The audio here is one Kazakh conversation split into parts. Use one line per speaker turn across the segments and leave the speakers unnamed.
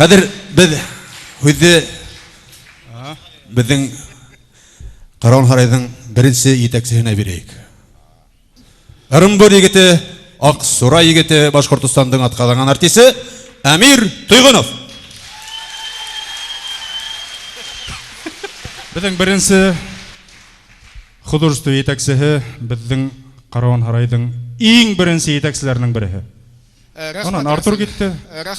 Хәзер без үзе безнең Караон Харайдың беренче итәкчесенә бирәйек. Ырымбур егете, Аксура егете, Башкортстанның атказанган артисты Әмир Туйгынов.
Безнең беренче художество итәкчесе безнең Караон Харайдың иң беренче итәкчеләрнең бере. Онан Артур китте.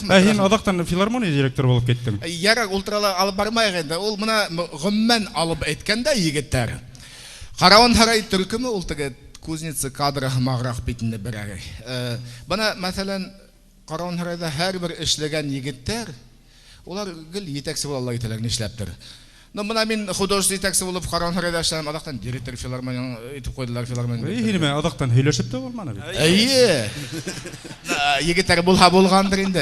Һин адактан филармония директоры булып киттең.
Ярак ультрала алып бармайг инде. Ул моны гоммән алып әйткәндә егеттәр. Караон Харай төркеме ул теге кузница кадры маграх битендә берәр. Бана мәсәлән Караон Харайда һәрбер эшләгән егеттәр улар гел итәкче булалар ителәр нишләптер. Но мына мин художество итәкче булып Караон Харайда эшләгән адактан директор филармония итеп койдылар филармония.
Һинме адактан һөйләшеп тә булманы бит.
Әйе. Егеттәр булһа булгандыр инде.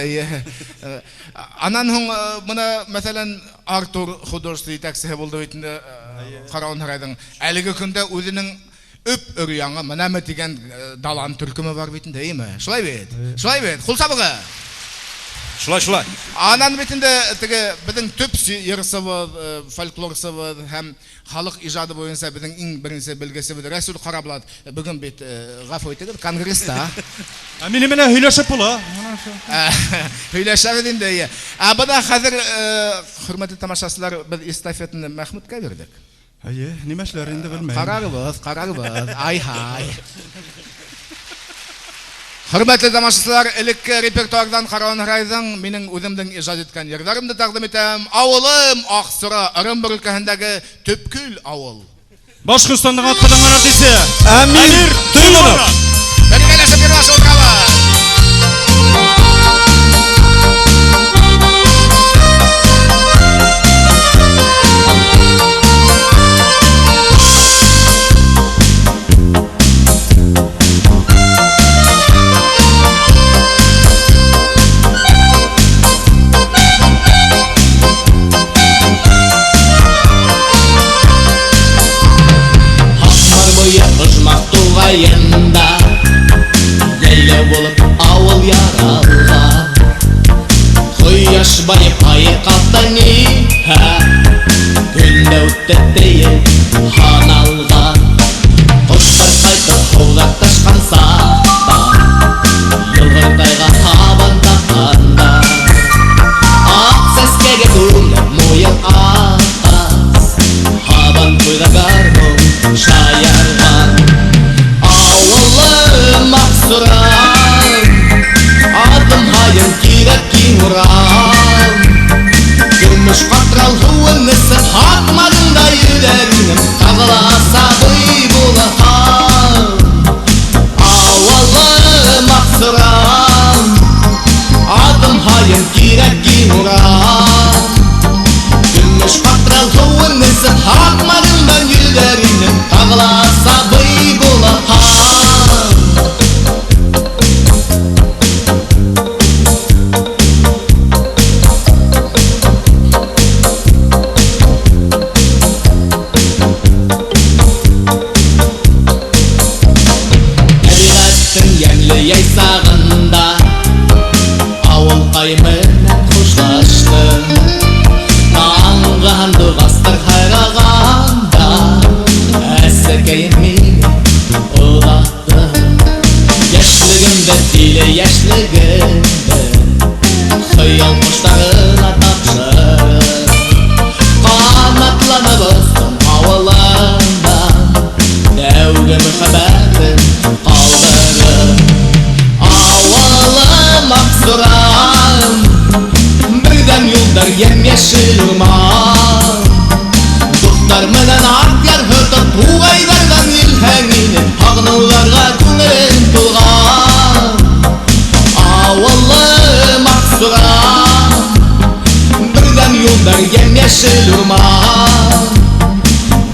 Анан һуң мына мәсәлән Артур художество итәкчесе булды бит инде Караон Харайдың. Әлеге көндә үзенең үп өрьяңа менәме дигән далан төркеме бар бит инде, әйеме? Шулай бит. Шулай бит. Кулсабыгы.
Шулай.
Анан бит инде теге безнең төп йырсыбыз, фольклорсыбыз һәм халык иҗады буенча безнең иң беренче белгесебез Рәсүл Караблат бүген бит гафу итегез конгресста.
Мине менә һөйләшеп була.
Һөйләшәбез инде. Буда хәзер хөрмәтле тамашачылар без эстафетаны Мәхмүткә бирдек.
Әйе, нимә эшләр инде белмәйм.
Карагыбыз. Ай. Хөрмәтле тамашачылар, элекке репертуардан Караон Харайдың минең үземнең иҗат иткән йырларымны тәкъдим итәм. Авылым Аксура, Ырымбур өлкәһендәге Төпкүл авыл.
Башкортстанның атказанган артисты
Әмир Туйгынов.
Бергәләшеп йырлашып утырабыз.
Янда Ләйлә булып авыл яралга Кояш байып айы капты ни Көндә үтте тиеп ханалга Коштар кайтып һаулап ташкан сакта Йылгыртайга табан тапканда Ак сәскәгә күмеп муен акас Хабан куйда гармун шаярган Adım hayır kirek kimuram Gümüş katral huvunlısın Hakmadında yüreğim Tağlasa buybulaham Avalı maksuram Adım hayır kirek kimuram Gümüş katral huvunlısın Hakmadında yüreğim Tağlasa buybulaham Яйсағында ауыл қаймынан қошлашты Наңған дұғастыр хайрағанда Әсіркейін мені ұлақты Яшілігімді дейлі яшілігімді Хыял құштарына тапшырып Қанатланып ұстым ауылында Дәугі мұхаббатын қалдырып Максурам Birden yollar yemyeşil urman Dostlar menen aklar hırtıp Tuğaylardan ilhenginin Ağnılarga күңелin tulgan Avallı Maksuram Birden yollar yemyeşil urman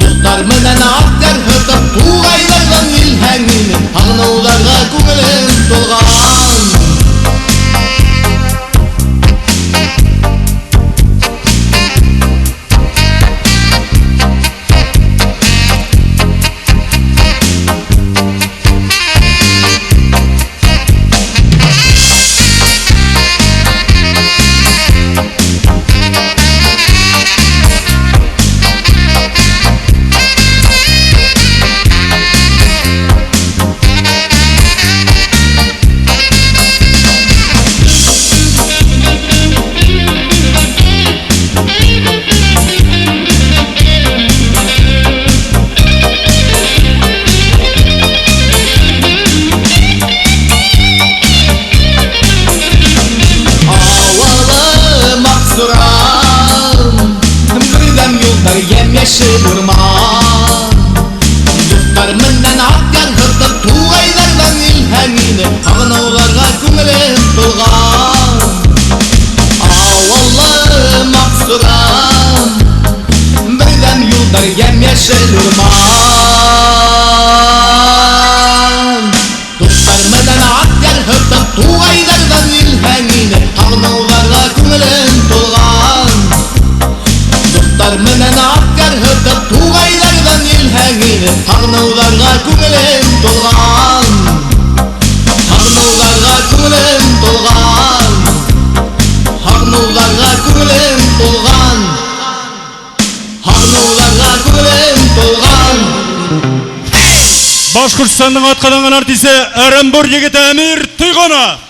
Dostlar menen aklar hırtıp Tuğaylardan ilhenginin Ağnılarga күңелin tulgan yemyeşil urman Dostlar menden akyar hırtıp tuğaylardan ilhemini Ağnavlarga kümülüm tulgan Avallım aksuram Birden yuldar yemyeşil urman Dostlar menden akyar hırtıp tuğaylardan ilhemini Ağnavlarga kümülüm tulgan Dostlar menen akkar hırtıp tuğaylardan ilhengini Tağnavlarga kümülüm dolgan Tağnavlarga kümülüm dolgan Tağnavlarga kümülüm dolgan Tağnavlarga kümülüm dolgan
Башкортстандын аткалаган артисти Оренбур жигити Амир Туйгонов.